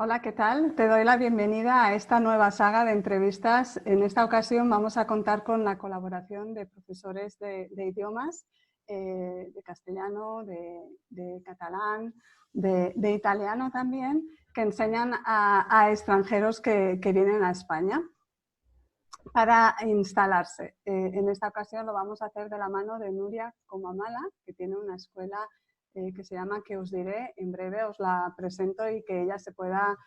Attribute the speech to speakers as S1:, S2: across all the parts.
S1: Hola, ¿qué tal? Te doy la bienvenida a esta nueva saga de entrevistas. En esta ocasión vamos a contar con la colaboración de profesores de idiomas, de castellano, de catalán, de italiano también, que enseñan a extranjeros que vienen a España para instalarse. En esta ocasión lo vamos a hacer de la mano de Nuria Comamala, que tiene una escuela que se llama Que os diré. En breve os la presento y que ella se pueda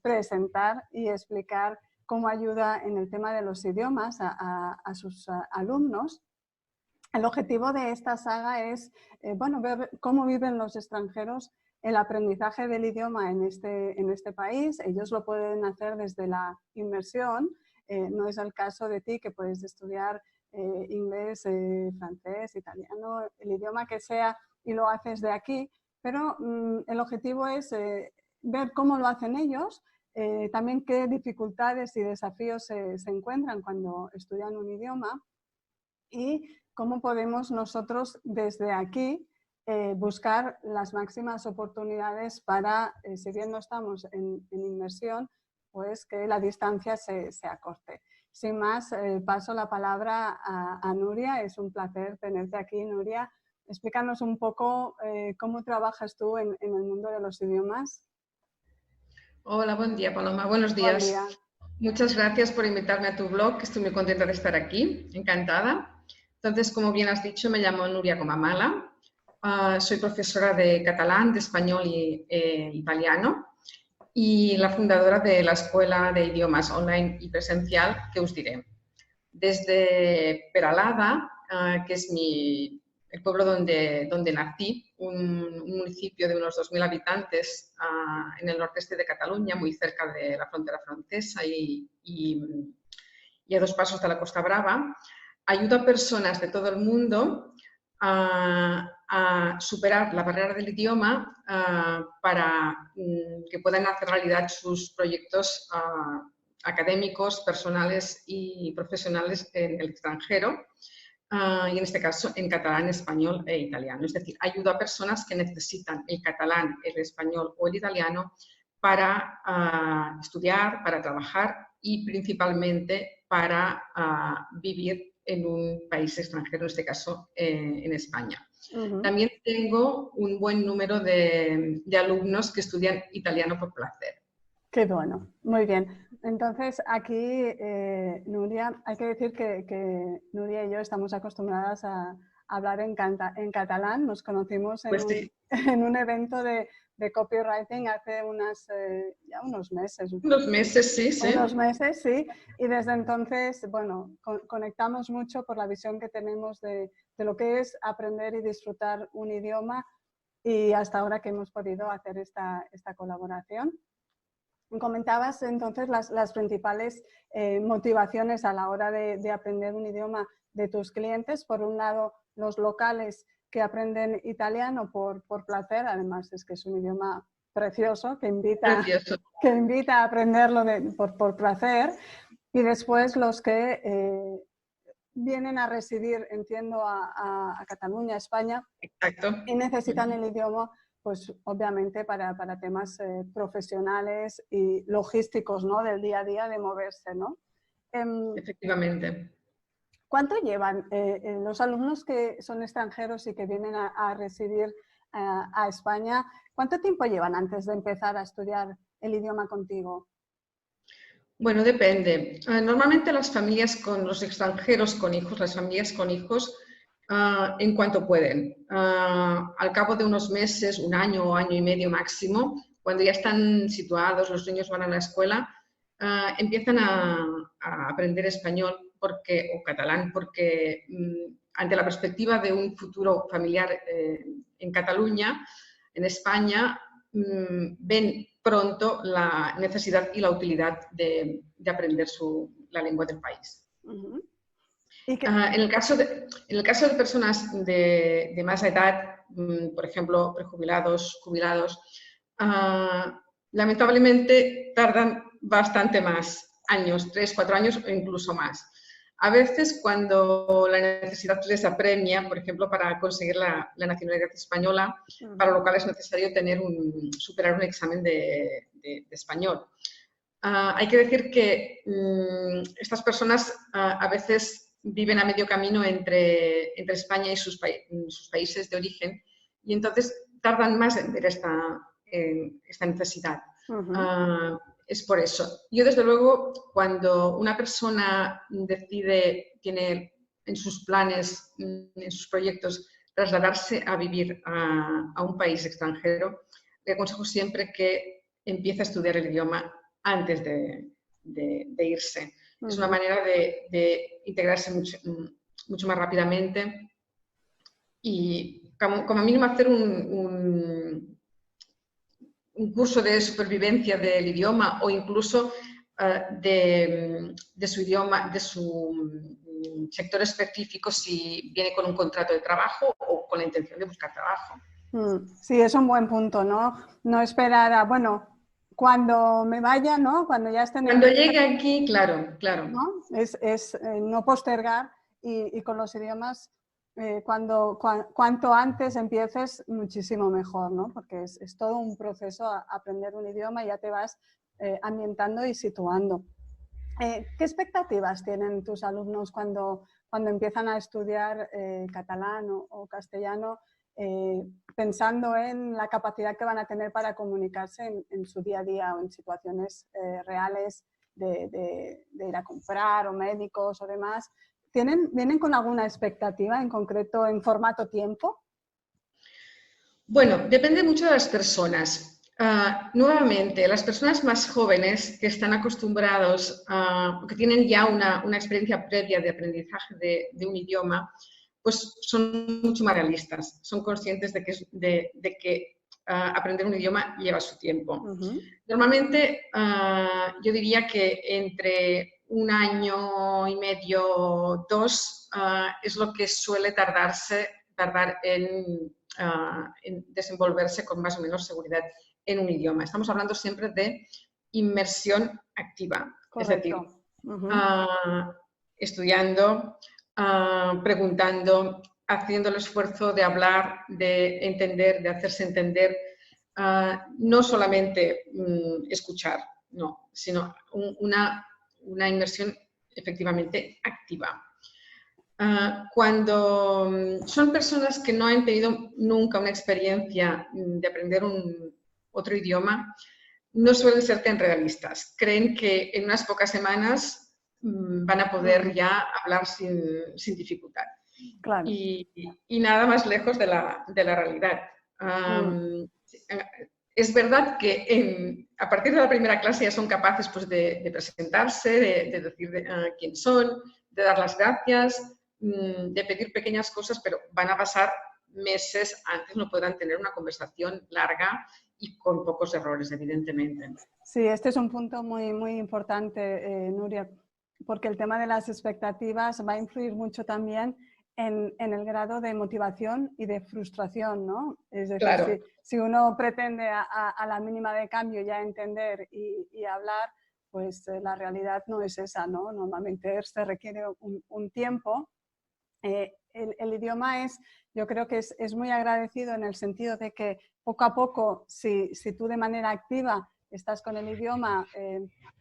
S1: presentar y explicar cómo ayuda en el tema de los idiomas a sus alumnos. El objetivo de esta saga es ver cómo viven los extranjeros el aprendizaje del idioma en este país. Ellos lo pueden hacer desde la inmersión. No es el caso de ti, que puedes estudiar inglés, francés, italiano, el idioma que sea, y lo haces de aquí, pero el objetivo es ver cómo lo hacen ellos, también qué dificultades y desafíos se encuentran cuando estudian un idioma y cómo podemos nosotros desde aquí buscar las máximas oportunidades para, si bien no estamos en inmersión, pues que la distancia se acorte. Sin más, paso la palabra a Nuria. Es un placer tenerte aquí, Nuria. Explícanos un poco cómo trabajas tú en el mundo de los idiomas.
S2: Hola, buen día, Paloma. Buenos días.
S1: Buen día.
S2: Muchas gracias por invitarme a tu blog. Estoy muy contenta de estar aquí, encantada. Entonces, como bien has dicho, me llamo Nuria Comamala. Soy profesora de catalán, de español y italiano y la fundadora de la Escuela de Idiomas Online y Presencial Que us diré. Desde Peralada, que es el pueblo donde nací, un municipio de unos 2.000 habitantes en el nordeste de Cataluña, muy cerca de la frontera francesa y a 2 pasos de la Costa Brava, ayuda a personas de todo el mundo a superar la barrera del idioma para que puedan hacer realidad sus proyectos académicos, personales y profesionales en el extranjero. Y en este caso en catalán, español e italiano. Es decir, ayuda a personas que necesitan el catalán, el español o el italiano para estudiar, para trabajar y principalmente para vivir en un país extranjero, en este caso en España. También tengo un buen número de alumnos que estudian italiano por placer.
S1: Qué bueno, muy bien. Entonces, aquí, Nuria, hay que decir que Nuria y yo estamos acostumbradas a hablar en catalán. Nos conocimos en un evento de copywriting hace ya unos meses.
S2: Unos meses, sí, sí.
S1: Unos meses, sí. Y desde entonces, bueno, conectamos mucho por la visión que tenemos de lo que es aprender y disfrutar un idioma, y hasta ahora que hemos podido hacer esta colaboración. Comentabas entonces las principales motivaciones a la hora de aprender un idioma de tus clientes. Por un lado, los locales que aprenden italiano por placer. Además, es que es un idioma precioso que invita a aprenderlo por placer. Y después los que vienen a residir, entiendo, a Cataluña, España.
S2: Exacto.
S1: Y necesitan el idioma, pues obviamente para temas profesionales y logísticos, ¿no? Del día a día, de moverse, ¿no?
S2: Efectivamente.
S1: ¿Cuánto llevan los alumnos que son extranjeros y que vienen a residir a España? ¿Cuánto tiempo llevan antes de empezar a estudiar el idioma contigo?
S2: Bueno, depende. Normalmente las familias con los extranjeros con hijos, las familias con hijos, en cuanto pueden. Al cabo de unos meses, un año o año y medio máximo, cuando ya están situados, los niños van a la escuela, empiezan a aprender español o catalán, porque ante la perspectiva de un futuro familiar en Cataluña, en España, ven pronto la necesidad y la utilidad de aprender la lengua del país. En el caso de personas de más edad, por ejemplo, prejubilados, jubilados, lamentablemente tardan bastante más, años, 3, 4 años o incluso más. A veces, cuando la necesidad les apremia, por ejemplo, para conseguir la nacionalidad española, para lo cual es necesario superar un examen de de español. Hay que decir que estas personas a veces viven a medio camino entre España y sus países de origen y entonces tardan más en ver esta necesidad. Es por eso. Yo, desde luego, cuando una persona tiene en sus planes, en sus proyectos, trasladarse a vivir a un país extranjero, le aconsejo siempre que empiece a estudiar el idioma antes de irse. Es una manera de integrarse mucho más rápidamente y como mínimo hacer un curso de supervivencia del idioma o incluso de su idioma, de su sector específico, si viene con un contrato de trabajo o con la intención de buscar trabajo.
S1: Sí, es un buen punto, ¿no? No esperar a, bueno, cuando me vaya, ¿no? Cuando ya esté en
S2: Cuando llegue aquí, claro, claro.
S1: ¿no? Es no postergar y con los idiomas, cuanto antes empieces, muchísimo mejor, ¿no? Porque es todo un proceso aprender un idioma y ya te vas ambientando y situando. ¿Qué expectativas tienen tus alumnos cuando empiezan a estudiar catalán o castellano, pensando en la capacidad que van a tener para comunicarse en su día a día o en situaciones reales de ir a comprar o médicos o demás? ¿Vienen con alguna expectativa en concreto en formato tiempo?
S2: Bueno, depende mucho de las personas. Nuevamente, las personas más jóvenes que están acostumbrados, que tienen ya una experiencia previa de aprendizaje de un idioma, pues son mucho más realistas, son conscientes de que aprender un idioma lleva su tiempo. Normalmente, yo diría que entre 1 año y medio, 2, es lo que suele tardar en desenvolverse con más o menos seguridad en un idioma. Estamos hablando siempre de inmersión activa.
S1: Correcto.
S2: Es decir, estudiando, preguntando, haciendo el esfuerzo de hablar, de entender, de hacerse entender, no solamente escuchar, no, sino una inmersión efectivamente activa. Cuando son personas que no han tenido nunca una experiencia de aprender otro idioma, no suelen ser tan realistas. Creen que en unas pocas semanas van a poder ya hablar sin dificultad.
S1: Claro.
S2: Y nada más lejos de la realidad. Es verdad que a partir de la primera clase ya son capaces pues, de presentarse, de decir quién son, de dar las gracias, de pedir pequeñas cosas, pero van a pasar meses antes, no podrán tener una conversación larga y con pocos errores, evidentemente.
S1: Sí, este es un punto muy, muy importante, Nuria, porque el tema de las expectativas va a influir mucho también en el grado de motivación y de frustración, ¿no? Es decir,
S2: claro.
S1: si uno pretende a la mínima de cambio ya entender y hablar, pues la realidad no es esa, ¿no? Normalmente se requiere un tiempo. El idioma yo creo que es muy agradecido en el sentido de que poco a poco, si tú de manera activa estás con el idioma,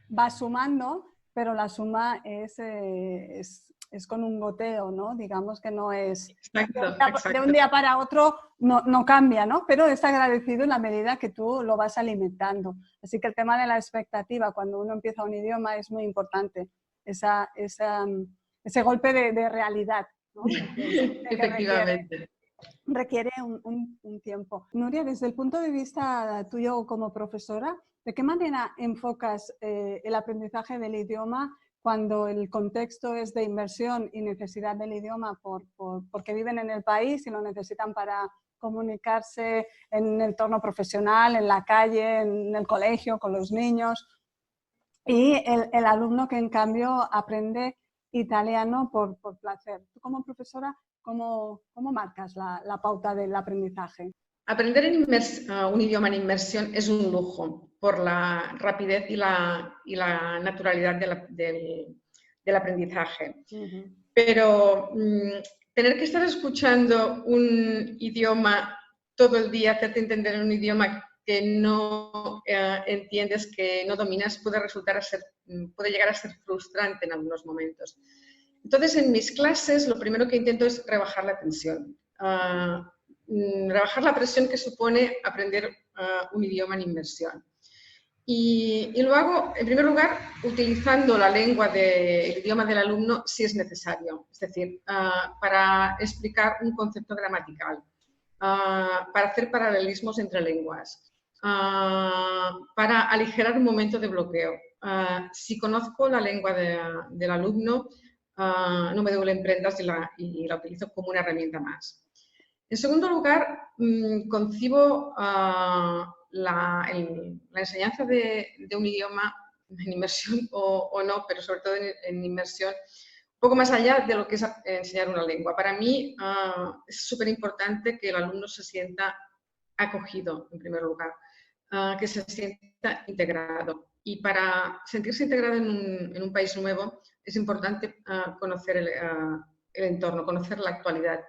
S1: vas sumando, pero la suma es con un goteo, ¿no? Digamos que no es...
S2: Exacto.
S1: De un día para otro no cambia, ¿no? Pero es agradecido en la medida que tú lo vas alimentando. Así que el tema de la expectativa cuando uno empieza un idioma es muy importante. Ese golpe de realidad, ¿no?
S2: Efectivamente.
S1: Requiere un tiempo. Nuria, desde el punto de vista tuyo como profesora, ¿de qué manera enfocas el aprendizaje del idioma cuando el contexto es de inmersión y necesidad del idioma porque viven en el país y lo necesitan para comunicarse en el entorno profesional, en la calle, en el colegio, con los niños? Y el alumno que en cambio aprende italiano por placer. Tú como profesora, ¿cómo marcas la pauta del aprendizaje?
S2: Aprender un idioma en inmersión es un lujo por la rapidez y la naturalidad del aprendizaje. Pero tener que estar escuchando un idioma todo el día, hacerte entender un idioma que no entiendes, que no dominas, puede llegar a ser frustrante en algunos momentos. Entonces, en mis clases, lo primero que intento es rebajar la tensión. Rebajar la presión que supone aprender un idioma en inmersión. Y lo hago, en primer lugar, utilizando la lengua el idioma del alumno si es necesario, es decir, para explicar un concepto gramatical, para hacer paralelismos entre lenguas, para aligerar un momento de bloqueo. Si conozco la lengua del alumno, no me duelen prendas y la utilizo como una herramienta más. En segundo lugar, concibo la enseñanza de un idioma en inmersión o no, pero sobre todo en inmersión, un poco más allá de lo que es enseñar una lengua. Para mí es súper importante que el alumno se sienta acogido, en primer lugar, que se sienta integrado. Y para sentirse integrado en un país nuevo es importante conocer el entorno, conocer la actualidad,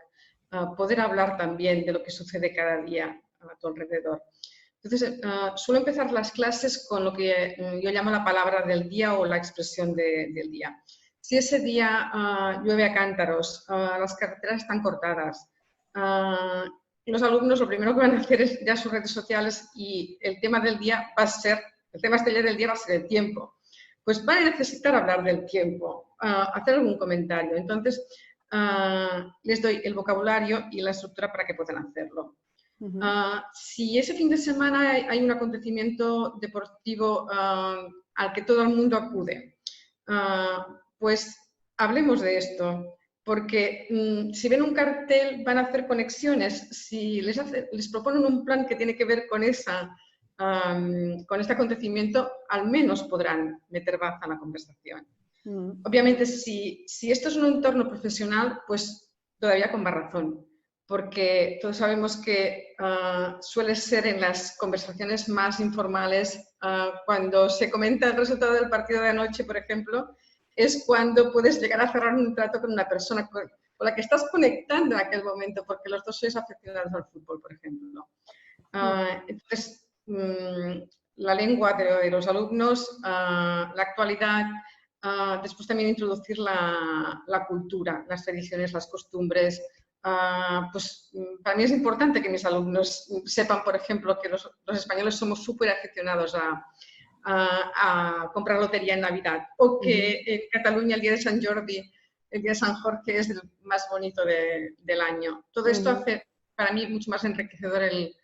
S2: poder hablar también de lo que sucede cada día a tu alrededor. Entonces, suelo empezar las clases con lo que yo llamo la palabra del día o la expresión del día. Si ese día llueve a cántaros, las carreteras están cortadas, los alumnos lo primero que van a hacer es ir a sus redes sociales y el tema del día va a ser, el tema estrella del día va a ser el tiempo. Pues van a necesitar hablar del tiempo, hacer algún comentario. Entonces, les doy el vocabulario y la estructura para que puedan hacerlo. Si ese fin de semana hay un acontecimiento deportivo al que todo el mundo acude, pues hablemos de esto, porque si ven un cartel van a hacer conexiones. Si les proponen un plan que tiene que ver con este acontecimiento, al menos podrán meter baza en la conversación. Obviamente, si esto es un entorno profesional, pues todavía con más razón, porque todos sabemos que suele ser en las conversaciones más informales, cuando se comenta el resultado del partido de anoche, por ejemplo, es cuando puedes llegar a cerrar un trato con una persona con la que estás conectando en aquel momento, porque los dos sois aficionados al fútbol, por ejemplo. Entonces, la lengua de los alumnos, la actualidad, después también introducir la cultura, las tradiciones, las costumbres. Pues para mí es importante que mis alumnos sepan, por ejemplo, que los españoles somos súper aficionados a comprar lotería en Navidad, o que en Cataluña el día de San Jordi, el día de San Jorge es el más bonito del año. Todo esto hace para mí mucho más enriquecedor el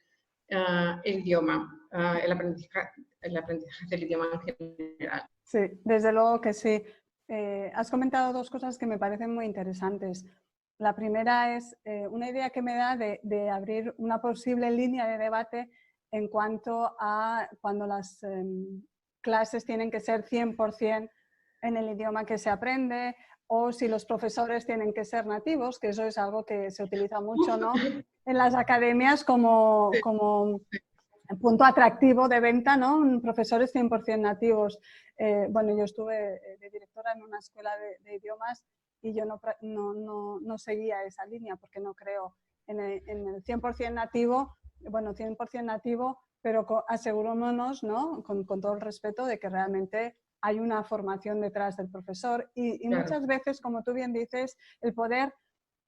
S2: idioma, el aprendizaje del idioma en general.
S1: Sí, desde luego que sí. Has comentado dos cosas que me parecen muy interesantes. La primera es una idea que me da de abrir una posible línea de debate en cuanto a cuando las clases tienen que ser 100% en el idioma que se aprende, o si los profesores tienen que ser nativos, que eso es algo que se utiliza mucho, ¿no?, en las academias como punto atractivo de venta, ¿no? Profesores 100% nativos. Bueno, yo estuve de directora en una escuela de idiomas y yo no seguía esa línea, porque no creo en el 100% nativo, bueno, 100% nativo, pero asegurémonos, ¿no?, con todo el respeto, de que realmente hay una formación detrás del profesor y claro, muchas veces, como tú bien dices, el poder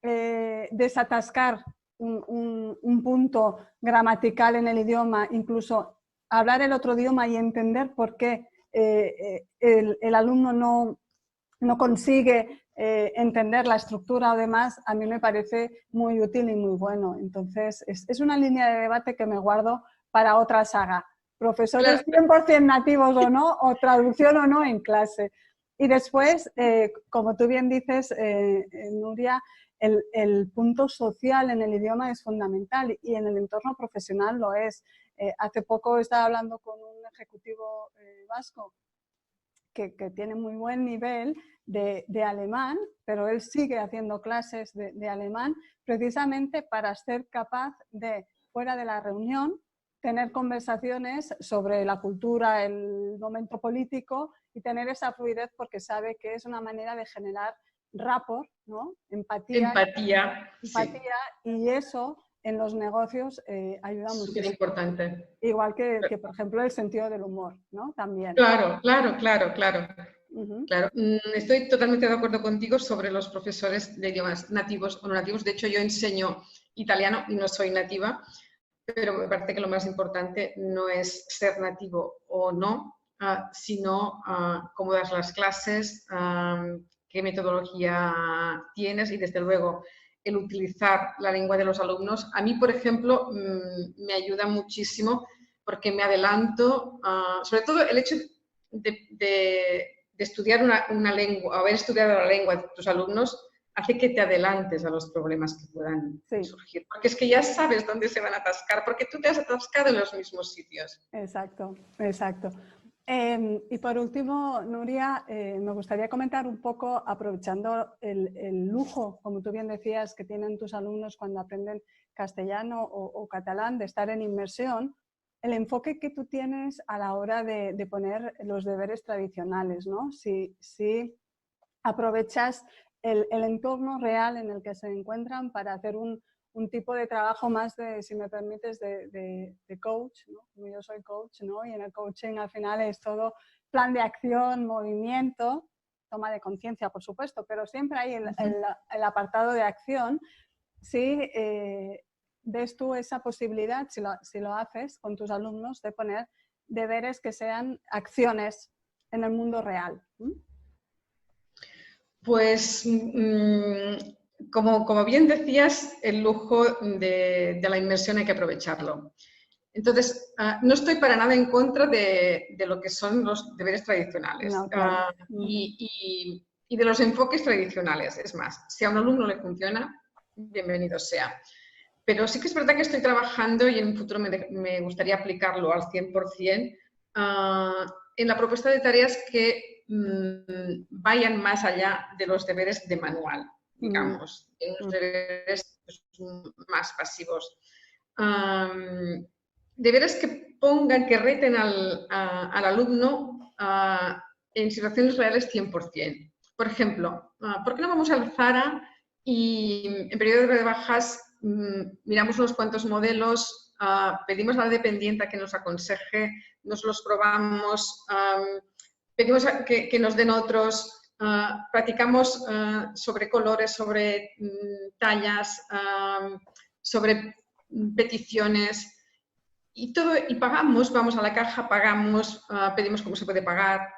S1: desatascar un punto gramatical en el idioma, incluso hablar el otro idioma y entender por qué el alumno no consigue entender la estructura o demás, a mí me parece muy útil y muy bueno. Entonces, es una línea de debate que me guardo para otra saga. Profesores 100% nativos o no, o traducción o no en clase. Y después, como tú bien dices, Nuria, el punto social en el idioma es fundamental y en el entorno profesional lo es. Hace poco estaba hablando con un ejecutivo vasco que tiene muy buen nivel de alemán, pero él sigue haciendo clases de alemán precisamente para ser capaz de, fuera de la reunión, tener conversaciones sobre la cultura, el momento político y tener esa fluidez, porque sabe que es una manera de generar rapport, ¿no?, empatía,
S2: empatía,
S1: sí, y eso en los negocios ayuda muchísimo.
S2: Súper importante.
S1: Igual que, por ejemplo, el sentido del humor, ¿no? También.
S2: Claro. Claro, estoy totalmente de acuerdo contigo sobre los profesores de idiomas nativos o no nativos. De hecho, yo enseño italiano y no soy nativa, pero me parece que lo más importante no es ser nativo o no, sino cómo das las clases, qué metodología tienes y, desde luego, el utilizar la lengua de los alumnos. A mí, por ejemplo, me ayuda muchísimo porque me adelanto, sobre todo el hecho de estudiar una lengua, haber estudiado la lengua de tus alumnos, hace que te adelantes a los problemas que puedan surgir. Porque es que ya sabes dónde se van a atascar, porque tú te has atascado en los mismos sitios.
S1: Exacto, exacto. Y por último, Nuria, me gustaría comentar un poco, aprovechando el lujo, como tú bien decías, que tienen tus alumnos cuando aprenden castellano o catalán, de estar en inmersión, el enfoque que tú tienes a la hora de poner los deberes tradicionales, ¿no? Si aprovechas el entorno real en el que se encuentran para hacer un tipo de trabajo más de, si me permites, de coach, ¿no? Como yo soy coach, ¿no? Y en el coaching al final es todo plan de acción, movimiento, toma de conciencia, por supuesto, pero siempre hay el apartado de acción. Sí, ves tú esa posibilidad, si lo haces con tus alumnos, de poner deberes que sean acciones en el mundo real.
S2: Pues, como bien decías, el lujo de la inmersión hay que aprovecharlo. Entonces, no estoy para nada en contra de lo que son los deberes tradicionales,
S1: No, claro.
S2: y de los enfoques tradicionales. Es más, si a un alumno le funciona, bienvenido sea. Pero sí que es verdad que estoy trabajando y en un futuro me gustaría aplicarlo al 100%, en la propuesta de tareas que vayan más allá de los deberes de manual, digamos, en los deberes más pasivos. Deberes que pongan, que reten al alumno en situaciones reales 100%. Por ejemplo, ¿por qué no vamos al Zara y en periodo de rebajas miramos unos cuantos modelos, pedimos a la dependiente que nos aconseje, nos los probamos, pedimos que nos den otros, practicamos sobre colores, sobre tallas, sobre peticiones y todo, y pagamos, vamos a la caja, pagamos, pedimos cómo se puede pagar.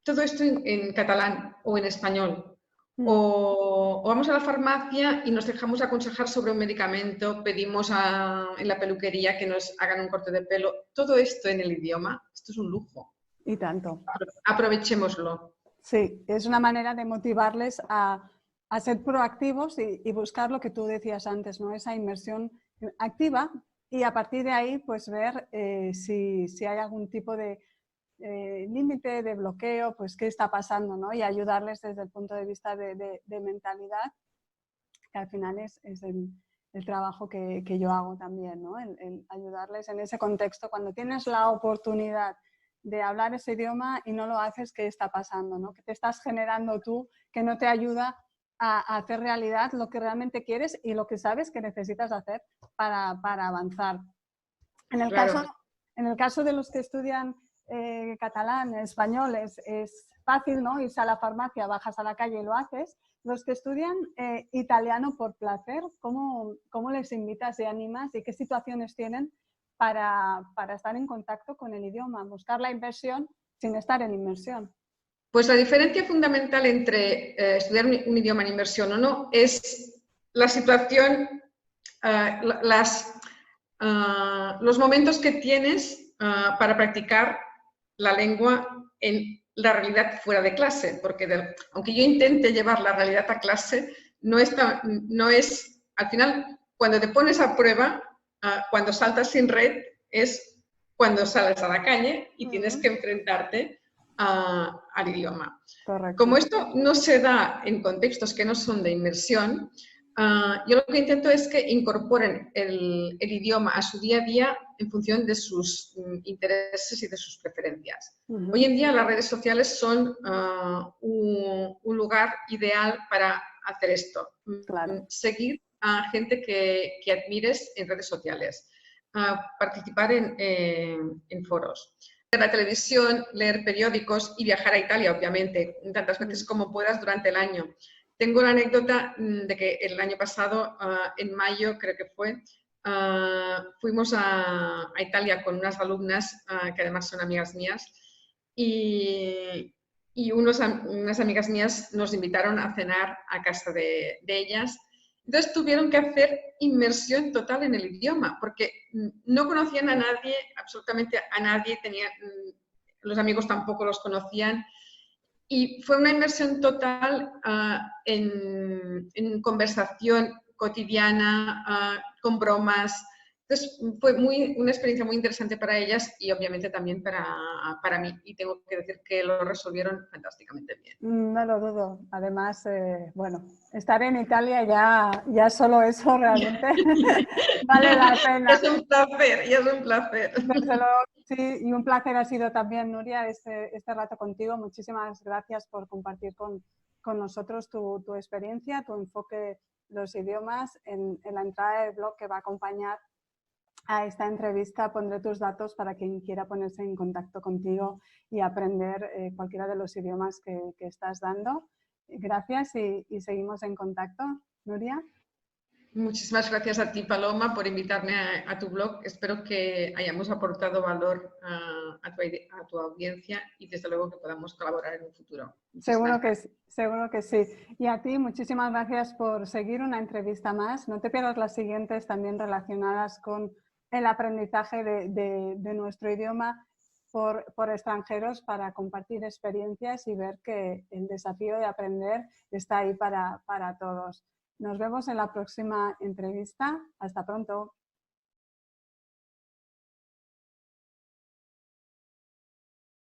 S2: Todo esto en catalán o en español. O vamos a la farmacia y nos dejamos aconsejar sobre un medicamento, pedimos en la peluquería que nos hagan un corte de pelo. Todo esto en el idioma, esto es un lujo.
S1: Y tanto.
S2: Aprovechémoslo.
S1: Sí, es una manera de motivarles a ser proactivos y buscar lo que tú decías antes, ¿no? Esa inmersión activa, y a partir de ahí pues ver si hay algún tipo de límite, de bloqueo, pues qué está pasando, ¿no? Y ayudarles desde el punto de vista de mentalidad, que al final es el trabajo que yo hago también, ¿no? El ayudarles en ese contexto. Cuando tienes la oportunidad de hablar ese idioma y no lo haces, ¿qué está pasando, ¿no? ¿Qué te estás generando tú que no te ayuda a hacer realidad lo que realmente quieres y lo que sabes que necesitas hacer para avanzar? En el caso de los que estudian catalán, español, es fácil, ¿no? Irse a la farmacia, bajas a la calle y lo haces. Los que estudian italiano por placer, ¿cómo les invitas y animas y qué situaciones tienen para estar en contacto con el idioma, buscar la inmersión sin estar en inmersión?
S2: Pues la diferencia fundamental entre estudiar un idioma en inmersión o no es la situación, los momentos que tienes para practicar la lengua en la realidad fuera de clase, porque aunque yo intente llevar la realidad a clase, no es, al final, cuando te pones a prueba, cuando saltas sin red, es cuando sales a la calle y tienes que enfrentarte al idioma.
S1: Correcto.
S2: Como esto no se da en contextos que no son de inmersión, yo lo que intento es que incorporen el idioma a su día a día en función de sus intereses y de sus preferencias. Hoy en día las redes sociales son un lugar ideal para hacer esto.
S1: Claro.
S2: Seguir a gente que admires en redes sociales, participar en foros, ver la televisión, leer periódicos y viajar a Italia, obviamente, tantas veces como puedas durante el año. Tengo la anécdota de que el año pasado, en mayo creo que fue, fuimos a Italia con unas alumnas que además son amigas mías y unas amigas mías nos invitaron a cenar a casa de ellas. Entonces tuvieron que hacer inmersión total en el idioma porque no conocían a nadie, absolutamente a nadie, los amigos tampoco los conocían. Y fue una inmersión total en conversación cotidiana, con bromas. Entonces, fue una experiencia muy interesante para ellas y obviamente también para mí. Y tengo que decir que lo resolvieron fantásticamente bien.
S1: No lo dudo. Además, bueno, estar en Italia ya solo eso realmente vale la pena.
S2: Es un placer, y es un placer.
S1: Desde luego, sí, y un placer ha sido también, Nuria, este rato contigo. Muchísimas gracias por compartir con nosotros tu experiencia, tu enfoque, los idiomas. En la entrada del blog que va a acompañar a esta entrevista pondré tus datos para quien quiera ponerse en contacto contigo y aprender cualquiera de los idiomas que estás dando. Gracias y seguimos en contacto. Nuria.
S2: Muchísimas gracias a ti, Paloma, por invitarme a tu blog. Espero que hayamos aportado valor a tu audiencia y desde luego que podamos colaborar en un futuro.
S1: Seguro que sí. Y a ti, muchísimas gracias por seguir una entrevista más. No te pierdas las siguientes también relacionadas con el aprendizaje de nuestro idioma por extranjeros para compartir experiencias y ver que el desafío de aprender está ahí para todos. Nos vemos en la próxima entrevista. Hasta pronto.